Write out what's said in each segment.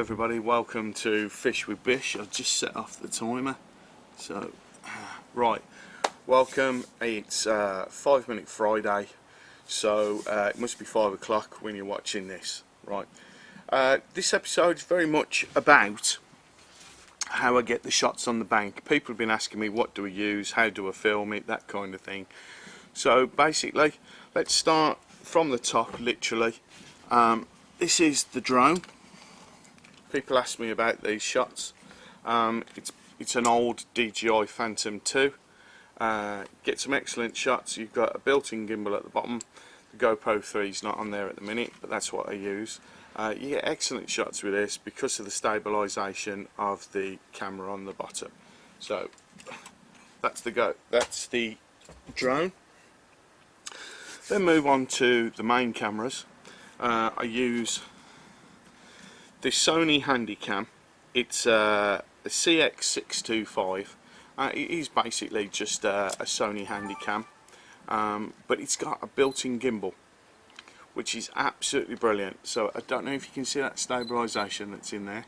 everybody, welcome to Fish with Bish. I've just set off the timer. So, right, welcome. It's 5 Minute Friday, so it must be 5 o'clock when you're watching this. Right, this episode is very much about how I get the shots on the bank. People have been asking me, what do I use, how do I film it, that kind of thing. So basically, let's start from the top, literally. This is the drone. People ask me about these shots. It's an old DJI Phantom 2. Get some excellent shots. You've got a built-in gimbal at the bottom. The GoPro 3 is not on there at the minute, but that's what I use. You get excellent shots with this because of the stabilisation of the camera on the bottom. So that's the drone. Then move on to the main cameras. I use this Sony Handycam. It's a CX625. It is basically just a Sony Handycam, but it's got a built-in gimbal, which is absolutely brilliant. So I don't know if you can see that stabilisation that's in there.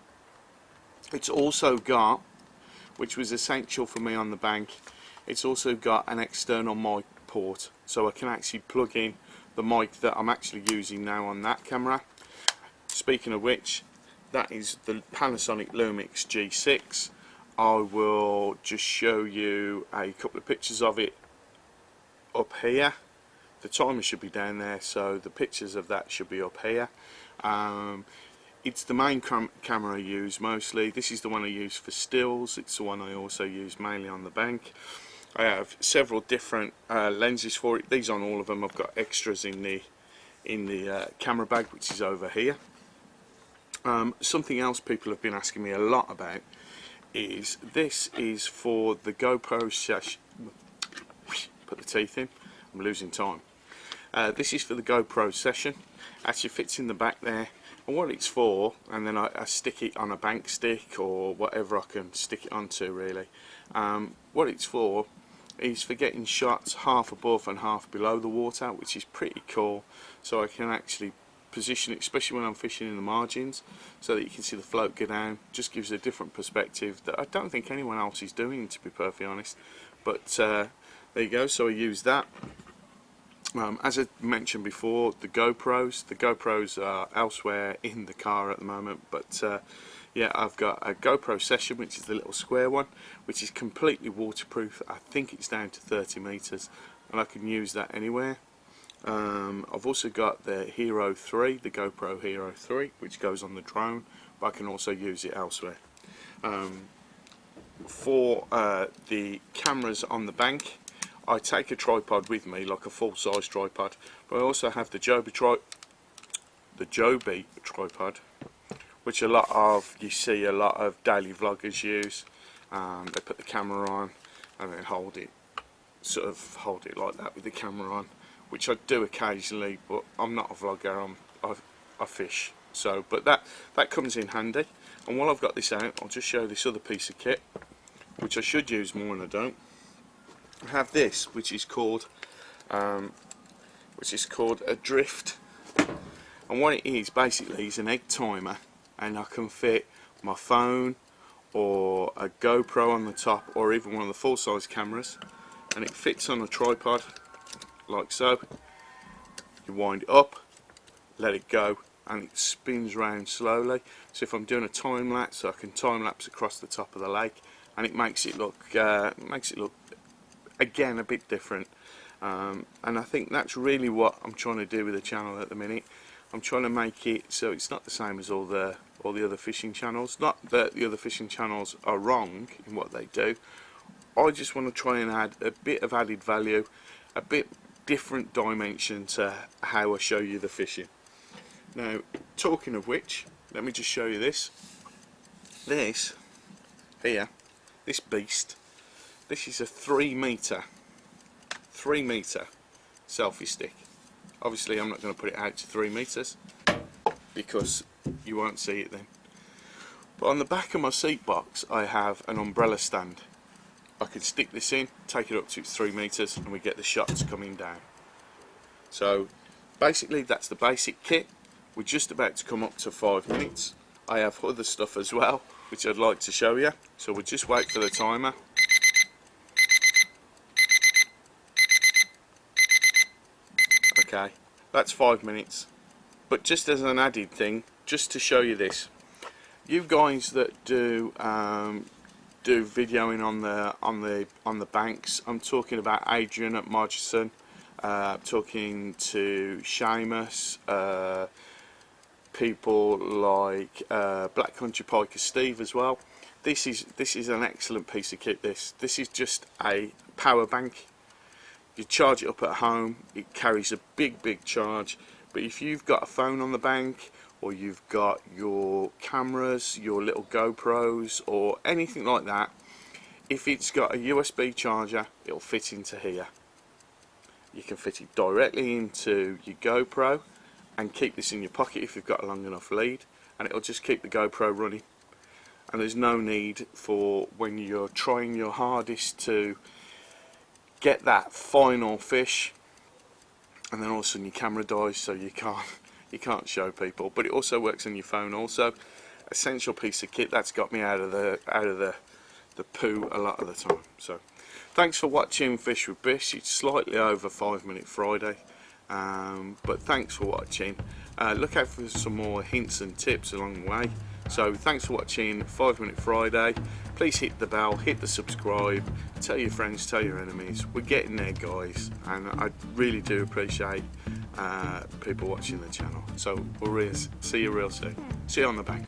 It's also got, which was essential for me on the bank, it's also got an external mic port, so I can actually plug in the mic that I'm actually using now on that camera. Speaking of which, that is the Panasonic Lumix G6. I will just show you a couple of pictures of it up here. The timer should be down there, so the pictures of that should be up here. It's the main camera I use mostly. This is the one I use for stills. It's the one I also use mainly on the bank. I have several different lenses for it. These aren't all of them. I've got extras in the camera bag, which is over here. Something else people have been asking me a lot about is this is for the GoPro shush. Put the teeth in. I'm losing time. This is for the GoPro session. Actually fits in the back there. And what it's for, and then I stick it on a bank stick or whatever I can stick it onto really. What it's for is for getting shots half above and half below the water, which is pretty cool. So I can actually position it, especially when I'm fishing in the margins, so that you can see the float go down. Just gives a different perspective that I don't think anyone else is doing, to be perfectly honest. But there you go. So I use that. As I mentioned before, the GoPros are elsewhere in the car at the moment, but yeah, I've got a GoPro Session, which is the little square one, which is completely waterproof. I think it's down to 30 meters, and I can use that anywhere. I've also got the Hero 3, the GoPro Hero 3, which goes on the drone, but I can also use it elsewhere. For the cameras on the bank, I take a tripod with me, like a full-size tripod, but I also have the Joby tripod, which you see a lot of daily vloggers use. They put the camera on and then hold it like that with the camera on, which I do occasionally, but I'm not a vlogger. I fish. So, but that comes in handy. And while I've got this out, I'll just show this other piece of kit, which I should use more and I don't. I have this, which is called a drift, and what it is basically is an egg timer, and I can fit my phone or a GoPro on the top, or even one of the full-size cameras, and it fits on a tripod like so. You wind it up, let it go, and it spins round slowly. So if I'm doing a time lapse, I can time lapse across the top of the lake, and it makes it look again a bit different. And I think that's really what I'm trying to do with the channel at the minute. I'm trying to make it so it's not the same as all the other fishing channels. Not that the other fishing channels are wrong in what they do. I just want to try and add a bit of added value, a bit different dimension to how I show you the fishing. Now, talking of which, let me just show you this. This here, this beast. This is a 3 meter selfie stick. Obviously I'm not going to put it out to 3 meters because you won't see it then. But on the back of my seat box I have an umbrella stand. I can stick this in, take it up to 3 meters, and we get the shots coming down. So basically that's the basic kit. We're just about to come up to 5 minutes. I have other stuff as well which I'd like to show you, so we'll just wait for the timer. Okay, that's 5 minutes. But just as an added thing, just to show you this, you guys that do videoing on the banks, I'm talking about Adrian at Margison, talking to Seamus, people like Black Country Piker Steve as well. This is an excellent piece of kit. This is just a power bank. You charge it up at home, it carries a big charge, but if you've got a phone on the bank, or you've got your cameras, your little GoPros or anything like that, if it's got a USB charger, it'll fit into here. You can fit it directly into your GoPro and keep this in your pocket if you've got a long enough lead, and it'll just keep the GoPro running. And there's no need for, when you're trying your hardest to get that final fish, and then all of a sudden your camera dies, so you can't show people. But it also works on your phone also. Essential piece of kit that's got me out of the poo a lot of the time. So thanks for watching Fish with Bish. It's slightly over 5 Minute Friday, but thanks for watching. Look out for some more hints and tips along the way. So thanks for watching 5 Minute Friday. Please hit the bell, hit the subscribe, tell your friends, tell your enemies. We're getting there, guys, and I really do appreciate people watching the channel. So we'll see you real soon. See you on the bank.